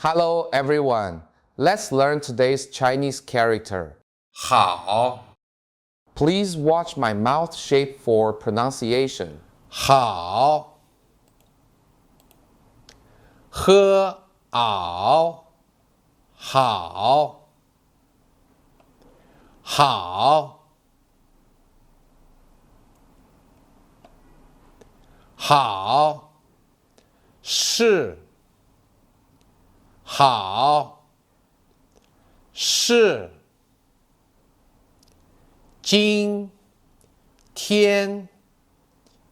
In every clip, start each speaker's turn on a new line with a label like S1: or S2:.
S1: Hello everyone. Let's learn today's Chinese character.
S2: 好，
S1: Please watch my mouth shape for pronunciation.
S2: 好，喝熬，好，好，好，是，好，是，今天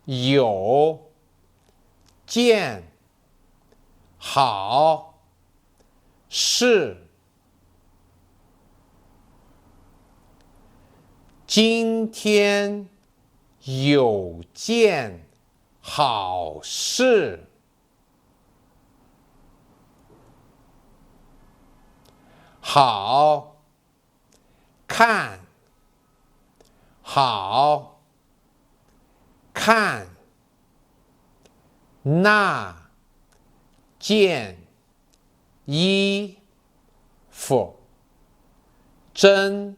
S2: 有件好事。今天有件好事。好，看，好，看，那件衣服真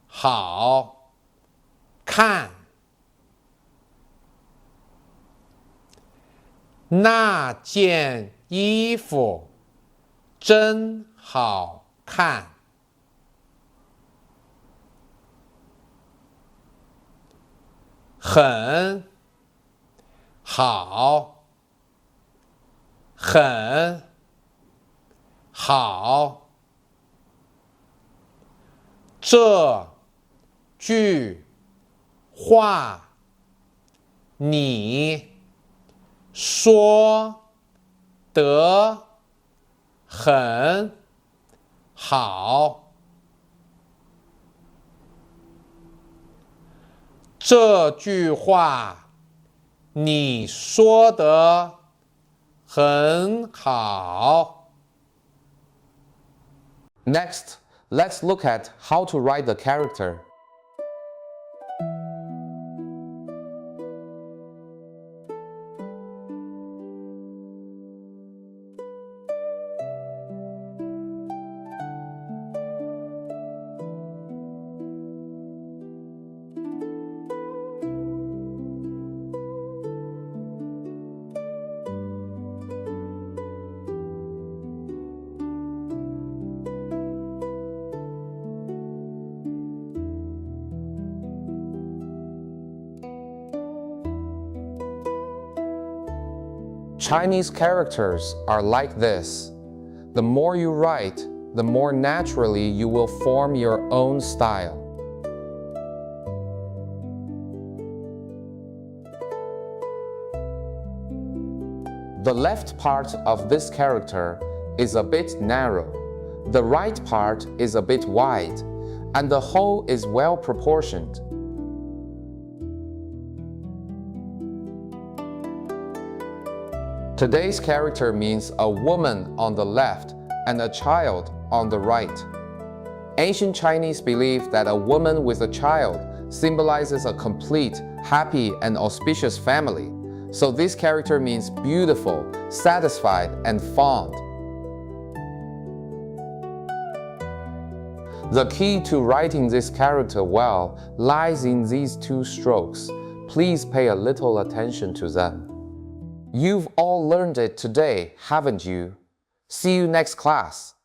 S2: 好看。那件衣服真好看。很好，很好。这句话你说得很好。这句话你说得很好。
S1: Next, let's look at how to write the character. Chinese characters are like this. The more you write, the more naturally you will form your own style. The left part of this character is a bit narrow, the right part is a bit wide, and the whole is well proportioned. Today's character means a woman on the left and a child on the right. Ancient Chinese believed that a woman with a child symbolizes a complete, happy, and auspicious family. So this character means beautiful, satisfied, and fond. The key to writing this character well lies in these two strokes. Please pay a little attention to them. You've all learned it today, haven't you? See you next class.